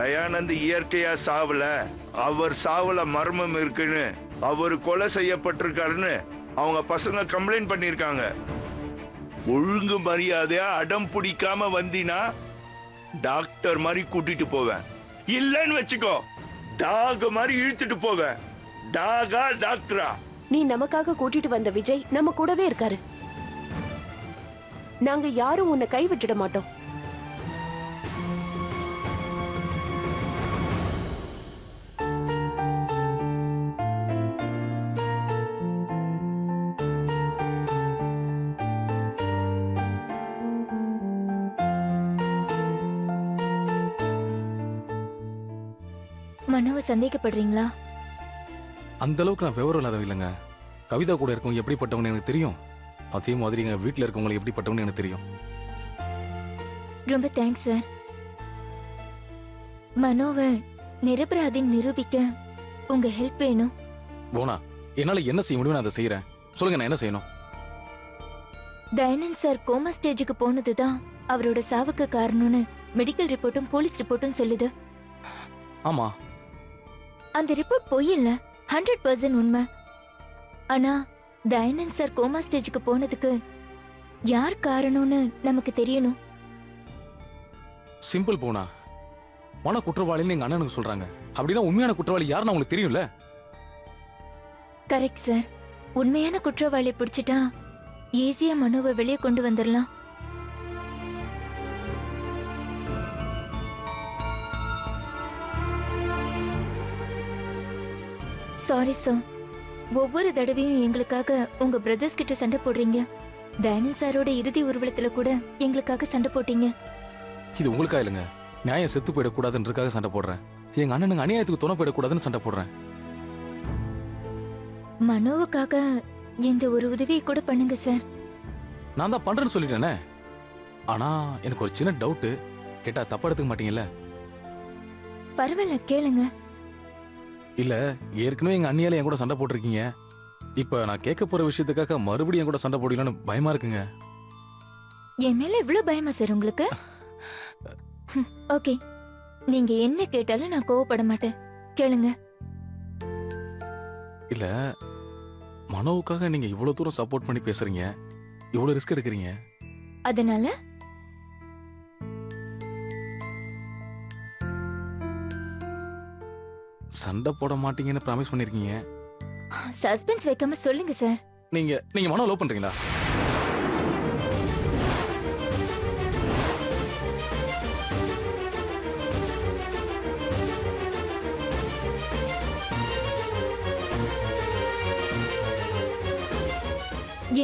தயானந்த் இயற்கையா சாவல, அவர் சாவல மர்மம் இருக்குன்னு, அவர் கொலை செய்யப்பட்டிருக்காருன்னு அவங்க பசங்க கம்ப்ளைண்ட் பண்ணிருக்காங்க. ஒழுங்கு மரியாதையா அடம் பிடிக்காம வந்தினா டாக்டர் மாதிரி கூட்டிட்டு போவேன். இல்லன்னு வச்சுக்கோ, டாக் மாதிரி இழுத்துட்டு போவேன். டாகா டாக்டரா? நீ நமக்காக கூட்டிட்டு வந்த விஜய் நம்ம கூடவே இருக்காரு. நாங்க யாரும் உன்னை கைவிட்டுட மாட்டோம். மனோவை சந்தேகப்படுறீங்களா? அந்த அளவுக்கு நான் விவரம் இல்லாதவங்க இல்லைங்க. கவிதா கூட இருக்கவங்க எப்படிப்பட்டவங்க எனக்கு தெரியும். அதே மாதிரி எங்க வீட்டில் இருக்கவங்க எப்படிப்பட்டவங்க எனக்கு தெரியும். ரொம்ப தேங்க்ஸ் சார். மனோவை நிரபராதின்னு நிரூபிக்க உங்க ஹெல்ப் வேணும். போனா என்னால என்ன செய்ய முடியும், நான் அதை செய்யறேன். சொல்லுங்க, நான் என்ன செய்யணும்? தயானந்த் சார் கோமா ஸ்டேஜுக்கு போனதுதான் அவரோட சாவுக்கு காரணம்னு மெடிக்கல் ரிப்போர்ட்டும் போலீஸ் ரிப்போர்ட்டும் சொல்லுது. ஆமா, அந்த ரிப்போர்ட் பொய் இல்ல, 100% உண்மை. ஆனா தயானந்த் சார் கோமா ஸ்டேஜுக்கு போனதுக்கு யார் காரணம்னு நமக்கு தெரியணும். சிம்பிள் போனா. மன குற்றவாளின்னு எங்க அண்ணனுக்கு சொல்றாங்க. அப்படின்னா உண்மையான குற்றவாளி யாருன்னு உங்களுக்கு தெரியும்ல? Correct sir. உண்மையான குற்றவாளியை பிடிச்சிட்டா ஈஸியா மனோவை வெளியே கொண்டு வந்துடலாம். Sorry sir. ஒவ்வொரு தடவையும் எங்களுக்காக உங்க பிரதர்ஸ் கிட்ட சண்டை போடுறீங்க. தயானந்த் சாரோட இறுதி ஊர்வலத்துல கூட எங்களுக்காக சண்டை போட்டீங்க. இது உங்களுக்கா இல்லைங்க. நியாயம் செத்து போயிடக்கூடாதுன்றதுக்காக சண்டை போடுறேன். எங்க அண்ணனுங்க அநியாயத்துக்கு துணை போயிடக்கூடாதுன்னு சண்டை போடுறேன். மனோவுக்காக இந்த ஒரு உதவியை கூட பண்ணுங்க சார். நான் தான் பண்றேன்னு சொல்லிட்டேனே. ஆனா எனக்கு ஒரு சின்ன டவுட். கேட்டா தப்பா எடுத்துக்க மாட்டீங்கல்ல? பரவாயில்ல, கேளுங்க. இல்ல, ஏற்கனவே எங்க அண்ணியால என் கூட சண்டை போட்டிருக்கீங்க. இப்ப நான் கேட்க போற விஷயத்துக்காக மறுபடியும் என் கூட சண்டை போடலான்னு பயமா இருக்குங்க. என் மேல இவ்வளவு பயமா சார் உங்களுக்கு? ஓகே, நீங்க என்ன கேட்டாலும் நான் கோவப்பட மாட்டேன். கேளுங்க. இல்ல, மனோவுக்காக நீங்க இவ்வளவு தூரம் சப்போர்ட் பண்ணி பேசுறீங்க, இவ்வளவு ரிஸ்க் எடுக்கிறீங்க. அதனால சண்டை போட மாட்டீங்கன்னு ப்ராமிஸ் பண்ணிருக்கீங்க. சஸ்பென்ஸ் வைக்காம சொல்லுங்க சார். நீங்க மனோ லவ் பண்றீங்களா?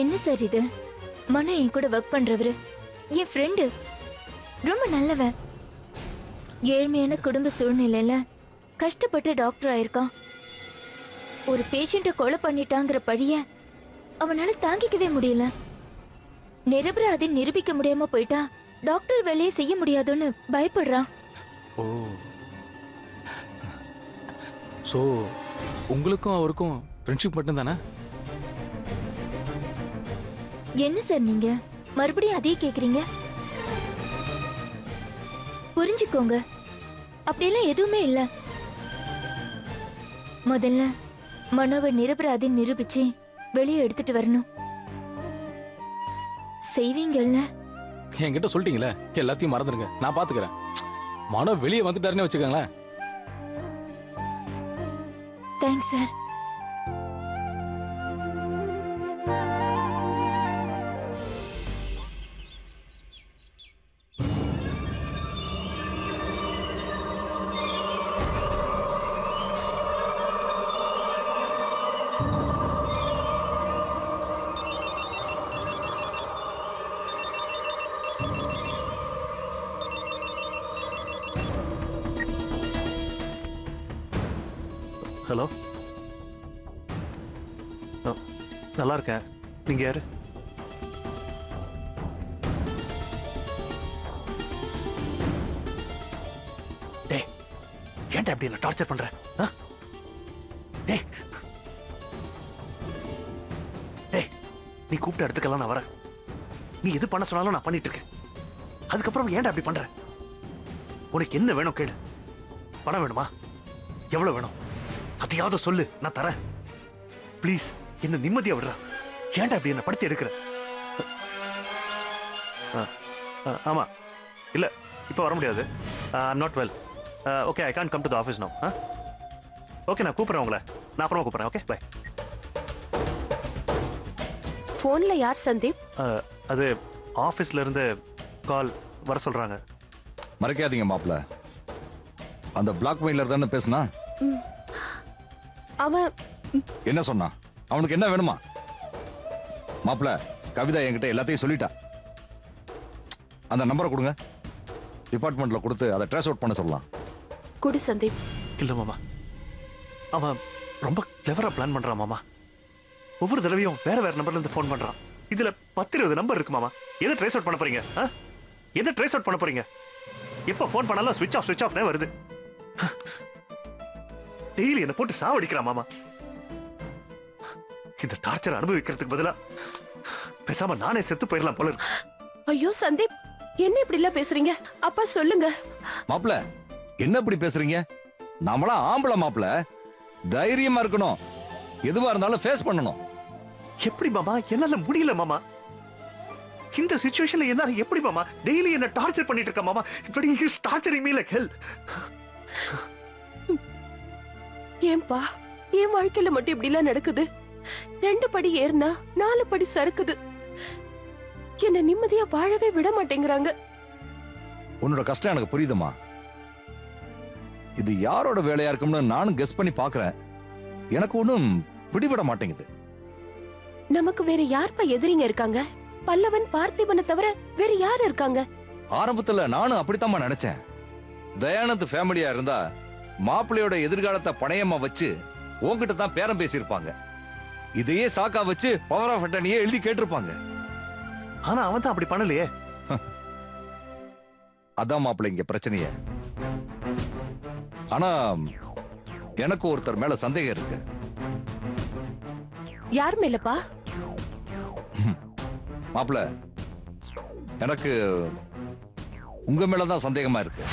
என்ன சார் இது? மனோ என் கூட ஒர்க் பண்றவரு, என் ஃப்ரெண்டு, ரொம்ப நல்லவன். ஏழ்மையான குடும்ப சூழ்நிலையில கஷ்டப்பட்டு டாக்டர் ஆயிருக்கான். ஒரு பேஷண்ட கொலை பண்ணிட்டாங்கிற பழிய அவனால தாங்கிக்கவே முடியல. நிரபராதி நிரூபிக்க முடியாம போயிட்டா டாக்டர் வேலையை செய்ய முடியாதுன்னு பயப்படுறான். ஓ, சோ உங்களுக்கும் அவருக்கும் ஃப்ரெண்ட்ஷிப் மட்டும் தானே? என்ன சார் நீங்க மறுபடியும் அதே கேக்குறீங்க? புரிஞ்சுக்கோங்க, அப்படியெல்லாம் எதுவுமே இல்ல. முதல்ல மனோவை நிரபராதி நிரூபிச்சு வெளியே எடுத்துட்டு வரணும். செய்வீங்கல்ல? என்கிட்ட சொல்லிட்டீங்களே, எல்லாத்தையும் மறந்துடுங்க, நான் பாத்துக்கிறேன். மனோ வெளியே வந்துட்டாருன்னு வச்சுக்கோங்களேன். Thanks sir. ஹலோ, நல்லா இருக்கேன். நீங்க யாரு? டேய், ஏன்டா அப்படி என்ன டார்ச்சர் பண்ற? டேய் டேய், நீ கூப்பிட்ட இடத்துக்கெல்லாம் நான் வரேன். நீ எது பண்ண சொன்னாலும் நான் பண்ணிட்டு இருக்கேன். அதுக்கப்புறம் ஏன்டா அப்படி பண்ற? உனக்கு என்ன வேணும் கேளு, பணம் வேணுமா? எவ்வளவு வேணும்? அதையாவது சொல்லு, நான் தரேன். ப்ளீஸ் என்ன நிம்மதியா விடுறா. ஏன்டா அப்படி என்ன படுத்தி எடுக்கிற? ஆமா, இல்ல இப்போ வர முடியாது. I'm not well. Okay, I can't come to the office now. Okay, நான் கூப்பிடுறேன் உங்களை. நான் அப்புறமா கூப்பிடுறேன். Okay, bye. போன்ல யார் சந்தீப்? அது ஆஃபீஸ்ல இருந்து கால் வர சொல்றாங்க. மறைக்காதீங்க மாப்ள. அந்த பிளாக் மெயிலர் தானே பேசுனா? அவன் என்ன சொன்னா? அவனுக்கு என்ன வேணுமா? மாப்ள, கவிதா என்கிட்ட எல்லாத்தையும் சொல்லிட்டா. அந்த நம்பரை கொடுங்க. டிபார்ட்மெண்ட்ல கொடுத்து அதை ட்ரேஸ் அவுட் பண்ண சொல்லலாம். குடி சந்தீப். இல்ல மாமா, அவன் ரொம்ப கிளவரா பிளான் பண்றான் மாமா. ஒவ்வொரு தடவையும் வேற வேற நம்பர்ல இருந்து ஃபோன் பண்றான். இதுல 10-20 நம்பர் இருக்கு மாமா. எதை ட்ரேஸ் அவுட் பண்ண போறீங்க? எதை ட்ரேஸ் அவுட் பண்ண போறீங்க? எப்ப ஃபோன் பண்ணாலும் ஸ்விட்ச் ஆஃப்னே வருது. டெய்லி என்ன போட்டு சாவடிக்கிறான் மாமா. இந்த டார்ச்சர் அனுபவிக்கிறதுக்கு பதிலா பேசாம நானே செத்து போயிடலாம் போல இருக்கு. ஐயோ சந்தீப், என்ன இப்படி எல்லாம் பேசுறீங்க? அப்பா சொல்லுங்க. மாப்ள, என்ன இப்படி பேசுறீங்க? நாமளா ஆம்பளை மாப்ள, தைரியமா இருக்கணும். எதுவா இருந்தாலும் ஃபேஸ் பண்ணணும். எப்படி மாமா? என்னால முடியல மாமா. இந்த சிச்சுவேஷன்ல என்னால எப்படி மாமா? டெய்லி என்ன டார்ச்சர் பண்ணிட்டு இருக்க மாமா. இப்படி is torturing me like hell. ஏன்பா என் வாழ்க்கையில மட்டும் இப்படி எல்லாம் நடக்குது? 2 படி ஏறினா 4 படி சறுக்குது. என்ன நிம்மதியா வாழவே விட மாட்டேங்கிறாங்க. உன்னோட கஷ்டம் எனக்கு புரியுதுமா. இது யாரோட வேலையா இருக்கும்னு நானும் கெஸ் பண்ணி பாக்குறேன். எனக்கு ஒண்ணும் பிடிபட மாட்டேங்குது. நமக்கு வேற யார்ப்பா எதிரிங்க இருக்காங்க? பல்லவன், பார்த்திபனை தவிர வேற யாரு இருக்காங்க? ஆரம்பத்துல நானும் அப்படித்தாம்மா நினைச்சேன். தயானந்த் ஃபேமிலியா இருந்தா மாப்பிள்ளையோட எதிர்காலத்தை பணையமா வச்சு உன்கிட்ட தான் பேரம் பேசியிருப்பாங்க. இதையே சாக்கா வச்சு பவர் ஆஃப் அட்டர்னியே எழுதி கேட்டிருப்பாங்க. ஆனா அவன் தான் அப்படி பண்ணலையே. அதான் மாப்பிள்ளை இங்க பிரச்சனையே. ஆனா எனக்கு ஒருத்தர் மேல சந்தேகம் இருக்கு. யார் மேலப்பா? மாப்பிள்ள, எனக்கு உங்க மேலதான் சந்தேகமா இருக்கு.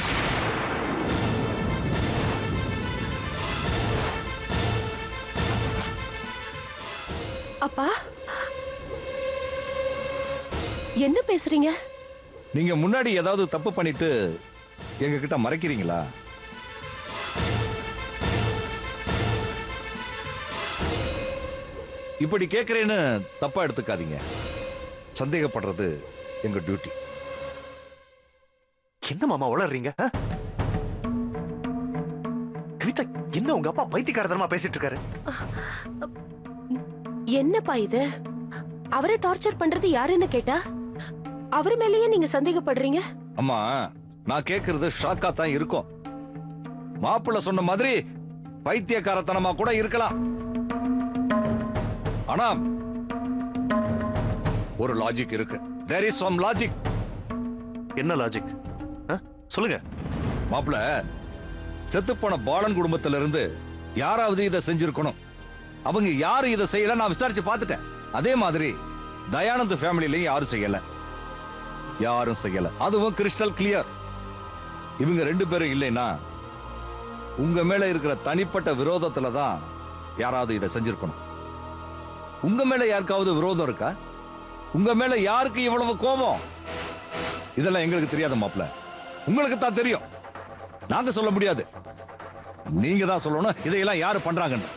அப்பா என்ன பேசுறீங்க? நீங்க முன்னாடி ஏதாவது தப்பு பண்ணிட்டு எங்க கிட்ட மறைக்கிறீங்களா? இப்படி கேக்குறேன்னு தப்பா எடுத்துக்காதீங்க. சந்தேகப்படுறது எங்க டியூட்டி. என்ன மாமா உளறீங்க? கவிதா, என்ன உங்க அப்பா பைத்தியக்காரத்தனமா பேசிட்டு இருக்காரு? என்னப்பா இது? அவரை டார்ச்சர் பண்றது யாருன்னு கேட்டா அவர் மேலேயே நீங்க சந்தேகப்படுறீங்க? அம்மா, நான் கேக்குறது ஷாக்கா தான் இருக்கும். மாப்பிள்ள சொன்ன மாதிரி பைத்தியக்காரத்தனமா கூட இருக்கலாம். ஆனா ஒரு லாஜிக் இருக்கு. There is some logic. என்ன லாஜிக்? சொல்லுங்க. மாப்பிள்ள, செத்துப்போன பாலன் குடும்பத்துல இருந்து யாராவது இதை செஞ்சிருக்கணும். அவங்க யாரு இதை செய்யல நான் விசாரிச்சு பார்த்துட்டேன். அதே மாதிரி தயானந்த் ஃபேமிலிலையும் யாரும் செய்யல. யாரும் செய்யல. அதுவும் கிறிஸ்டல் கிளியர். இவங்க 2 பேரும் இல்லைன்னா உங்க மேல இருக்கிற தனிப்பட்ட விரோதத்துல தான் யாராவது இதை செஞ்சிருக்கணும். உங்க மேல யாருக்காவது விரோதம் இருக்கா? உங்க மேல யாருக்கு இவ்வளவு கோபம்? இதெல்லாம் எங்களுக்கு தெரியாது மாப்பிள்ள. உங்களுக்கு தான் தெரியும். நாங்க சொல்ல முடியாது. நீங்க தான் சொல்லணும் இதையெல்லாம் யாரு பண்றாங்கன்னு.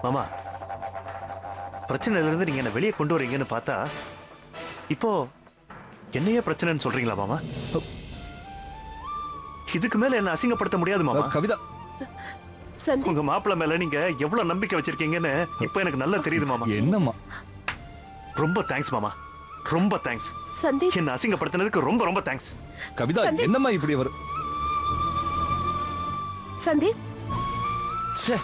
மாமா, பிரச்சனையில இருந்து நீங்க என்ன வெளியே கொண்டு வரீங்கன்னு பார்த்தா இப்போ என்னையே பிரச்சனைன்னு சொல்றீங்களா மாமா? இதுக்கு மேல என்ன அசிங்கப்படுத்த முடியாது மாமா. கவிதா, சந்தீப், உங்க மாப்பிள்ள மேல நீங்க எவ்வளவு நம்பிக்கை வச்சிருக்கீங்கன்னு இப்போ எனக்கு நல்லா தெரியுது மாமா. என்னம்மா? ரொம்ப தேங்க்ஸ் மாமா, ரொம்ப தேங்க்ஸ். சந்தீப், என்ன அசிங்கப்படுத்தினதுக்கு ரொம்ப ரொம்ப தேங்க்ஸ். கவிதா, என்னம்மா இப்படி வரும்? சந்தீப், ச்சே.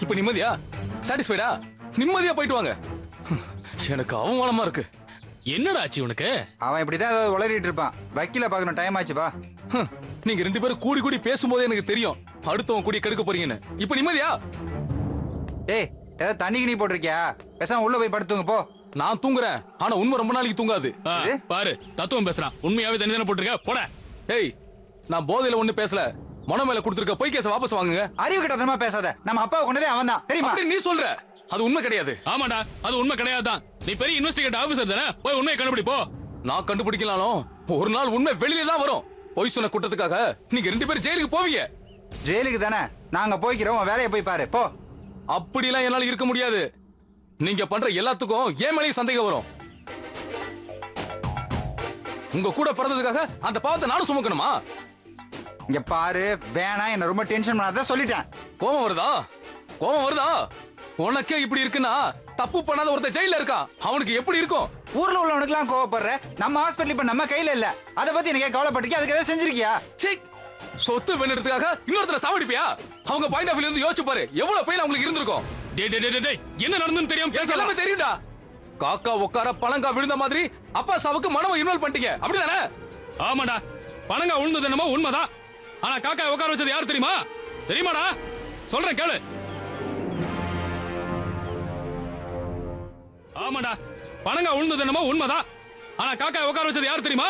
இப்ப நிம்மதியா? சாட்டிஸ்ஃபைடா? நிம்மதியா போயிட்டு வாங்க. எனக்கு அவமானமா இருக்கு. என்னடா ஆச்சு உனக்கு? அவன் இப்படிதான் ஏதாவது உளறிட்டு இருப்பான். வக்கீல பாக்கணும், டைம் ஆச்சு வா. நீங்க 2 பேரும் கூடி கூடி பேசும்போதே எனக்கு தெரியும் அடுத்தவன் கூடி கெடுக்க போறீங்கன்னு. இப்ப நிம்மதியா? ஏய், ஏதாவது தண்ணிக்கு நீ போட்டிருக்கியா? பேசாம உள்ள போய் படுத்துங்க போ. நான் தூங்குறேன், ஆனா உண்மை ரொம்ப நாளைக்கு தூங்காது. பாரு, தத்துவம் பேசுறான். உண்மையாவே தண்ணி தானே போட்டிருக்க, போட. ஏய், நான் போதையில ஒண்ணு பேசல. மனம் மேல கொடுத்திருக்க பொய் கேஸ வாபஸ் வாங்குங்க. அறிவு கிட்டத்தனமா பேசாத. நம்ம அப்பாவை கொண்டதே அவன் தான், தெரியுமா? அப்படி நீ சொல்ற, அது உண்மை கிடையாது. ஆமாடா, அது உண்மை கிடையாதுதான். நீ பெரிய இன்வெஸ்டிகேட் ஆபீசர் தானே, போய் உண்மையை கண்டுபிடி போ. நான் கண்டுபிடிக்கலாலும் ஒரு நாள் உண்மை வெளியில தான் வரும். பொய் சொன்ன குற்றத்துக்காக நீங்க 2 பேரும் ஜெயிலுக்கு போவீங்க. ஜெயிலுக்கு தானே நாங்க போய்க்கிறோம், உன் வேலையை போய் பாரு போ. அப்படிலாம் என்னால இருக்க முடியாது. நீங்க பண்ற எல்லாத்துக்கும் ஏன் மேலேயும் சந்தேகம் வரும். உங்க கூட பிறந்ததுக்காக அந்த பாவத்தை நானும் சுமக்கணுமா? இங்க பாரு, வேணாம், என்ன ரொம்ப டென்ஷன் பண்ணாத சொல்லிட்டேன். கோபம் வருதா? கோபம் வருதா? உனக்கே இப்படி இருக்குன்னா தப்பு பண்ணாத ஒருத்தன் ஜெயில இருக்கான், அவனுக்கு எப்படி இருக்கும்? ஊர்ல உள்ளவனுக்கு எல்லாம் கோவப்படுற. நம்ம ஹாஸ்பிட்டல் இப்ப நம்ம கையில இல்ல. அத பத்தி எனக்கு கவலைப்பட்டிருக்கியா? அதுக்கு ஏதாவது செஞ்சிருக்கியா? சீ, சொத்து வேணுறதுக்காக இன்னொருத்தர சாவடிப்பியா? அவங்க பாயிண்ட் ஆஃப் வியூல இருந்து யோசிச்சு பாரு, எவ்வளவு பெயின் அவங்களுக்கு இருந்திருக்கும். என்ன நடந்துன்னு தெரியும் பேச எல்லாமே தெரியும்டா. காக்கா உட்கார பழங்கா விழுந்த மாதிரி அப்பா சாவுக்கு மனவை இன்வால்வ் பண்ணிட்டீங்க, அப்படிதானே? ஆமாடா, பணங்க விழுந்தது என்னமோ உண்மைதான். ஆனா காக்கா உட்கார வச்சது யாரு தெரியுமா? தெரியுமாடா? சொல்றேன் கேளு. ஆமாடா, பணங்க விழுந்தது என்னமோ உண்மைதான். ஆனா காக்கா உட்கார வச்சது யாரு தெரியுமா?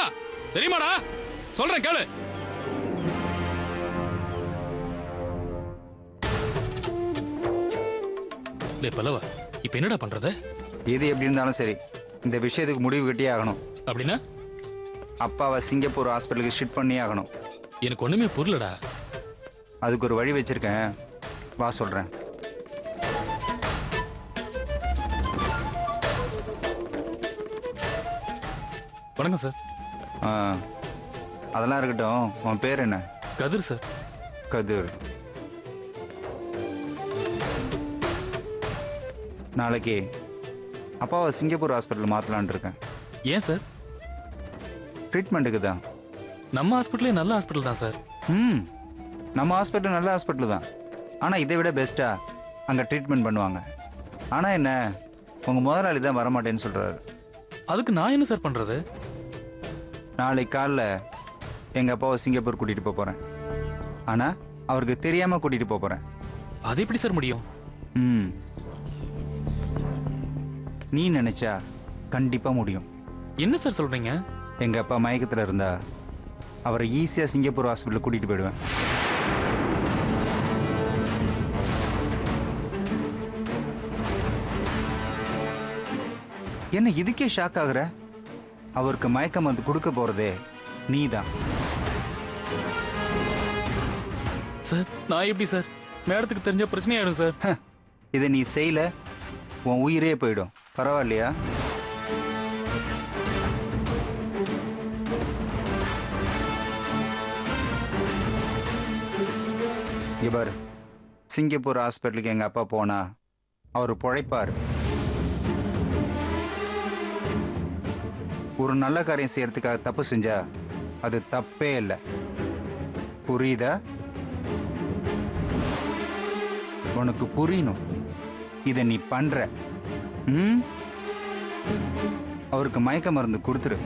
தெரியுமாடா? சொல்றேன் கேளு. டேய் பல்லவா, இப்ப என்னடா பண்றது? இது எப்படி இருந்தாலும் சரி, இந்த விஷயத்துக்கு முடிவு கட்டியே ஆகணும். அப்படின்னா அப்பாவை சிங்கப்பூர் ஹாஸ்பிட்டலுக்கு ஷிஃப்ட் பண்ணியே ஆகணும். எனக்கு ஒண்ணுமே புரியலடா. அதுக்கு ஒரு வழி வச்சிருக்கேன், வா சொல்றேன். வணக்கம் சார். அதெல்லாம் இருக்கட்டும், உன் பேர் என்ன? கதிர் சார். கதிர். நாளைக்கு அப்பாவை சிங்கப்பூர் ஹாஸ்பிட்டல் மாற்றலான் இருக்கேன். ஏன் சார்? ட்ரீட்மெண்ட்டுக்கு தான். நம்ம ஹாஸ்பிட்டலே நல்ல ஹாஸ்பிட்டல் தான் சார். நம்ம ஹாஸ்பிட்டல் நல்ல ஹாஸ்பிட்டல் தான், ஆனால் இதை விட பெஸ்ட்டாக அங்கே ட்ரீட்மெண்ட் பண்ணுவாங்க. ஆனால் என்ன, உங்கள் முதலாளி தான் வரமாட்டேன்னு சொல்கிறாரு. அதுக்கு நான் என்ன சார் பண்ணுறது? நாளைக்கு காலைல எங்கள் அப்பாவை சிங்கப்பூர் கூட்டிகிட்டு போக போகிறேன். ஆனால் அவருக்கு தெரியாமல் கூட்டிகிட்டு போக போகிறேன். அது எப்படி சார் முடியும்? நீ நினைச்சா கண்டிப்பா முடியும். என்ன சார் சொல்றீங்க? எங்க அப்பா மயக்கத்துல இருந்தா அவரை ஈஸியா சிங்கப்பூர் ஹாஸ்பிட்டல் கூட்டிட்டு போயிடுவேன். என்ன இதுக்கே ஷாக் ஆகுற? அவருக்கு மயக்க மருந்து கொடுக்க போறதே நீதான். சார் நான் எப்படி சார்? மேடத்துக்கு தெரிஞ்ச பிரச்சனையாயிடும் சார். இதை நீ செய்யல, உன் உயிரே போயிடும். பரவாயில்லையா? இவர் சிங்கப்பூர் ஹாஸ்பிட்டலுக்கு எங்க அப்பா போனா அவர் பொழைப்பார். ஒரு நல்ல காரியம் செய்யறதுக்காக தப்பு செஞ்சா அது தப்பே இல்லை. புரியுதா? உனக்கு புரியணும், இதை நீ பண்ற. அவருக்கு மயக்க மருந்து கொடுத்துரு.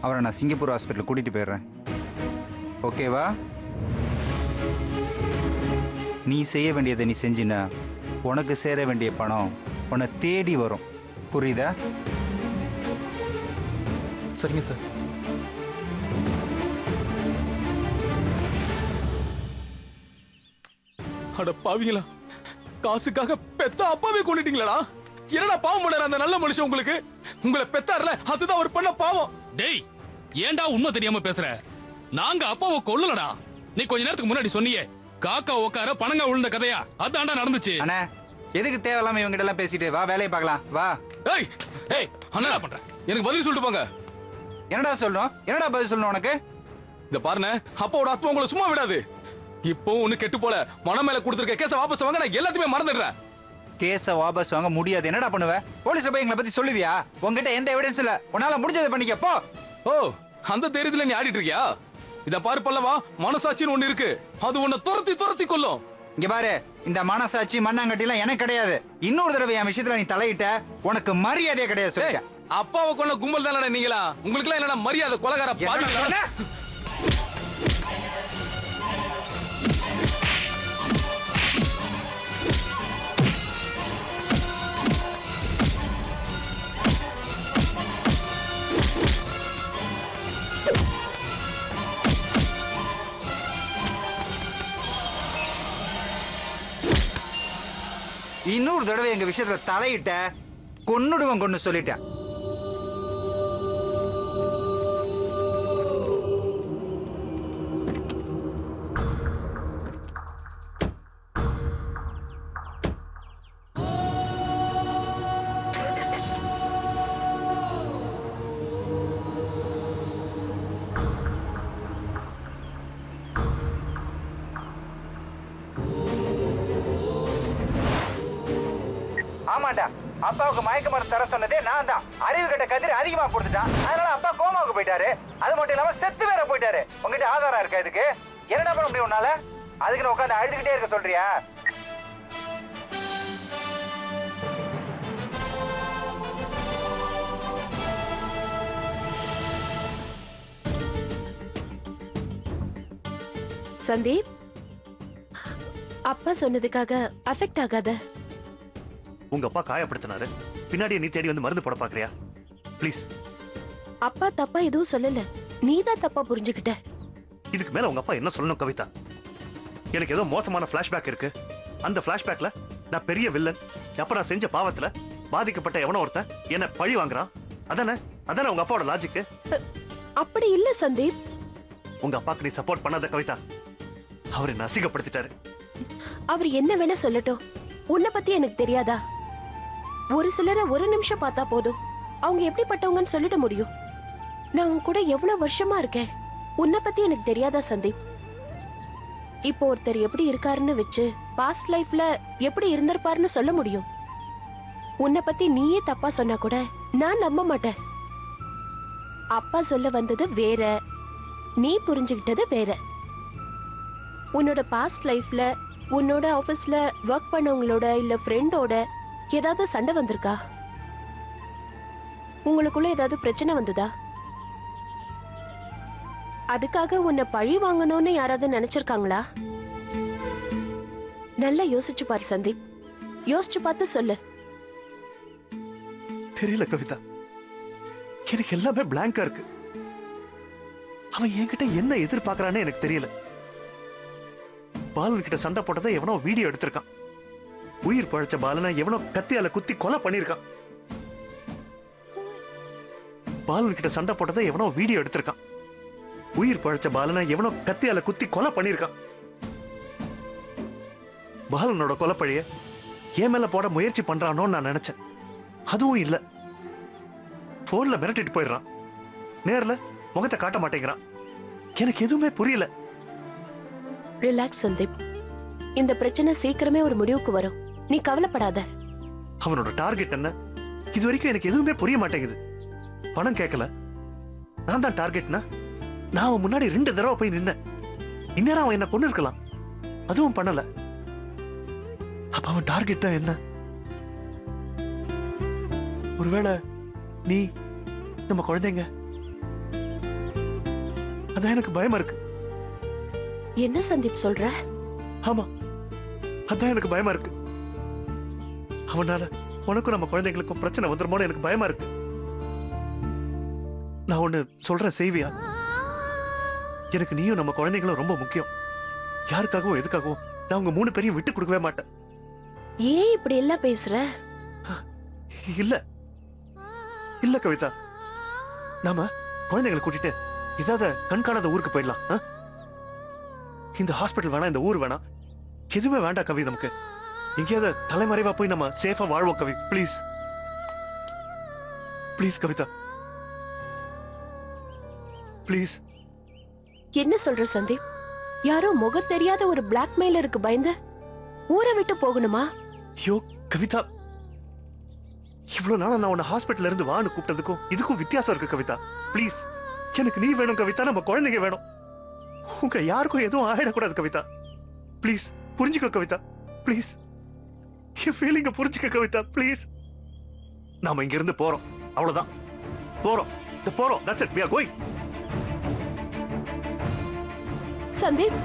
அவரை நான் சிங்கப்பூர் ஹாஸ்பிட்டல் கூட்டிட்டு போயிடுறேன். ஓகேவா? நீ செய்ய வேண்டியதை நீ செஞ்சினா உனக்கு சேர வேண்டிய பணம் உன்னை தேடி வரும். புரியுதா? சரிங்க சார். அட பாவிங்களா, காசுக்காக பெத்த அப்பாவே கொண்டுட்டீங்களா? என்னடா பாவம் பண்ணாரு அந்த நல்ல மனுஷன் உங்களுக்கு? உங்களை பெத்தார்ல, அதுதான் அவர் பண்ண பாவம். டேய், ஏன்டா உண்மை தெரியாம பேசுற? நாங்க அப்பாவை கொல்லலடா. நீ கொஞ்ச நேரத்துக்கு முன்னாடி சொன்னியே காக்கா உட்கார பணங்க விழுந்த கதையா, அதான்டா நடந்துச்சு. அண்ணா, எதுக்கு தேவையில்லாம இவங்க கிட்ட எல்லாம் பேசிட்டு வா, வேலையை பார்க்கலாம் வா. ஏய் ஏய், என்னடா பண்ற? எனக்கு பதில் சொல்லிட்டு போங்க. என்னடா சொல்லணும்? என்னடா பதில் சொல்லணும் உனக்கு? இந்த பாருங்க, அப்பாவோட ஆத்மா உங்களை சும்மா விடாது. இப்போ ஒண்ணு கெட்டு போல, மனம் மேல கொடுத்திருக்க கேஸ வாபஸ் வாங்க. நான் எல்லாத்தையுமே மறந்துடுறேன். கேஸ வாபஸ் வாங்க முடியாது. என்னடா பண்ணுவ? போலீஸ்ல போய் எங்களை பத்தி சொல்லுவியா? உங்ககிட்ட எந்த எவிடன்ஸ் இல்ல, உன்னால முடிஞ்சதை பண்ணிக்க போ. ஓ, அந்த தைரியத்துல நீ ஆடிட்டு இருக்கியா? இத பாரு பல்லவா, மனசாட்சின்னு ஒண்ணு இருக்கு, அது உன்னை துரத்தி துரத்தி கொல்லும். இங்க பாரு, இந்த மனசாட்சி மண்ணாங்கட்டிலாம் எனக்கு கிடையாது. இன்னொரு தடவை என் விஷயத்துல நீ தலையிட்ட உனக்கு மரியாதையே கிடையாது சொல்லிட்டேன். அப்பாவை கொண்ட கும்பல் தானடா நீங்களா? உங்களுக்கு எல்லாம் என்னடா மரியாதை? கொலகார பாவி. இன்னொரு தடவை எங்க விஷயத்துல தலையிட்ட கொன்னுடுவன் கொண்டு சொல்லிட்டேன். ஆமாண்டா, அப்பாவுக்கு மயக்க மருந்து தர சொன்னதே நான் தான். அறிவு கட்ட கதிர் அதிகமா கொடுத்துட்டான். அதனால அப்பா கோமாவுக்கு போயிட்டாரு. அது மட்டும் இல்லாம செத்து வேற போயிட்டாரு. உங்ககிட்ட ஆதாரம் இருக்கா இதுக்கு? என்னடா பண்ண முடியும் உன்னால? அதுக்குன்னு உட்காந்து அழுதுகிட்டே இருக்க சொல்றியா? சந்தீப், அப்பா சொன்னதுக்காக அஃபெக்ட் ஆகாத. உங்க அப்பா காயப்படுத்தினாரு, பின்னாடியே நீ தேடி வந்து மருந்து போட பாக்குறியா? ப்ளீஸ். அப்பா தப்பா எதுவும் சொல்லல, நீதான் தப்பா புரிஞ்சுக்கிட்ட. இதுக்கு மேல உங்க அப்பா என்ன சொல்லணும் கவிதா? எனக்கு ஏதோ மோசமான பிளாஷ்பேக் இருக்கு. அந்த பிளாஷ்பேக்ல நான் பெரிய வில்லன். அப்ப நான் செஞ்ச பாவத்துல பாதிக்கப்பட்ட எவனோ ஒருத்தன் என்ன பழி வாங்குறான். அதானே அதானே உங்க அப்பாவோட லாஜிக்? அப்படி இல்ல சந்தீப். உங்க அப்பாக்கு நீ சப்போர்ட் பண்ணாத கவிதா. அவர் என்ன அசிங்கப்படுத்திட்டாரு. அவர் என்ன வேணா சொல்லட்டும், உன்னை பத்தி எனக்கு தெரியாதா? ஒரு சிலரை ஒரு நிமிஷம் பார்த்தா போதும் அவங்க எப்படிப்பட்டவங்கன்னு சொல்லிட முடியும். நான் உன் கூட எவ்வளவு வருஷமா இருக்கேன், உன்னை பத்தி எனக்கு தெரியாதா சந்தீப்? இப்போ ஒருத்தர் எப்படி இருக்காருன்னு வச்சு பாஸ்ட் லைஃப்ல எப்படி இருந்திருப்பாருன்னு சொல்ல முடியும். உன்னை பத்தி நீயே தப்பா சொன்னா கூட நான் நம்ப மாட்டேன். அப்பா சொல்ல வந்தது வேற, நீ புரிஞ்சுக்கிட்டது வேற. உன்னோட பாஸ்ட் லைஃப்ல உன்னோட ஆபீஸ்ல ஒர்க் பண்ணவங்களோட இல்ல ஃப்ரெண்டோட ஏதாவது சண்டை வந்திருக்கா? உங்களுக்குள்ள ஏதாவது பிரச்சனை வந்ததா? அதுக்காக உன்னை பழி வாங்கணும்னு யாராவது நினைச்சிருக்காங்களா? நல்லா யோசிச்சு பாரு சந்தீப், யோசிச்சு பார்த்து சொல்லு. தெரியல கவிதா, எனக்கு எல்லாமே பிளாங்கா இருக்கு. அவன் என்கிட்ட என்ன எதிர்பார்க்கறானே எனக்கு தெரியல. பாலன் கிட்ட சண்டை போட்டதை எவனோ வீடியோ எடுத்திருக்கான். உயிர் பழைச்ச பாலனை எவனோ கத்தியால குத்தி கொலை பண்ணிருக்கான். பாலன் கிட்ட சண்டை போட்டதை எவனோ வீடியோ எடுத்திருக்கான். உயிர் பழைச்ச பாலனை எவனோ கத்தியால குத்தி கொலை பண்ணிருக்கான். பாலனோட கொலைப்பழிய என் மேல போட முயற்சி பண்றானோன்னு நான் நினைச்சேன். அதுவும் இல்ல. போன்ல மிரட்டிட்டு போயிடுறான், நேர்ல முகத்தை காட்ட மாட்டேங்கிறான். எனக்கு எதுவுமே புரியல. ரிலாக்ஸ் சந்தீப், இந்த பிரச்சனை சீக்கிரமே ஒரு முடிவுக்கு வரும், நீ கவலைப்படாத. அவனோட டார்கெட் என்ன? இது வரைக்கும் எனக்கு எதுவுமே புரிய மாட்டேங்குது. பணம் கேட்கல, நான் தான் டார்கெட்னா நான் அவன் முன்னாடி 2 தடவை போய் நின்ன. இந்நேரம் அவன் என்ன கொண்டு இருக்கலாம், அதுவும் பண்ணல. அப்ப அவன் டார்கெட் தான் என்ன? ஒருவேளை நீ, நம்ம குழந்தைங்க? அதான் எனக்கு பயமா இருக்கு. என்ன சந்தீப் சொல்ற? ஆமா, அதான் எனக்கு பயமா இருக்கு. அவனால உனக்கும் நம்ம குழந்தைங்களுக்கும் பிரச்சனை வந்துருமோன்னு எனக்கு பயமா இருக்கு. நான் ஒண்ணு சொல்றேன் செய்வியா? எனக்கு நீயும் நம்ம குழந்தைங்களும் ரொம்ப முக்கியம். யாருக்காகவும் எதுக்காகவும் நான் உங்க 3 பேரையும் விட்டு கொடுக்கவே மாட்டேன். ஏன் இப்படி எல்லாம் பேசுற? இல்ல இல்ல கவிதா, நாம குழந்தைங்களை கூட்டிட்டு ஏதாவது கண்காணாத ஊருக்கு போயிடலாம். இந்த ஹாஸ்பிட்டல் வேணா, இந்த ஊர் வேணா, எதுவுமே வேண்டாம் கவி. நமக்கு எங்கேயாவது தலைமறைவா போய் நம்ம சேஃபா வாழ்வோம் Kavi. Please please Kavitha, please. என்ன சொல்ற சந்தீப்? யாரோ முகம் தெரியாத ஒரு பிளாக்மெயிலருக்கு பயந்து ஊரை விட்டு போகணுமா? ஐயோ கவிதா, இவ்வளவு நாளா நான் உன்னை ஹாஸ்பிட்டல்ல இருந்து வான்னு கூப்பிட்டதுக்கும் இதுக்கும் வித்தியாசம் இருக்கு கவிதா. ப்ளீஸ், எனக்கு நீ வேணும் கவிதா, நம்ம குழந்தைங்க வேணும். உங்க யாருக்கும் எதுவும் ஆயிடக்கூடாது கவிதா. ப்ளீஸ் புரிஞ்சுக்க கவிதா ப்ளீஸ். என் ஃபீலிங்க புரிஞ்சுக்க கவிதா ப்ளீஸ். நாம இங்க இருந்து போறோம், அவ்வளவுதான். போறோம், that's it, we are going. Sandeep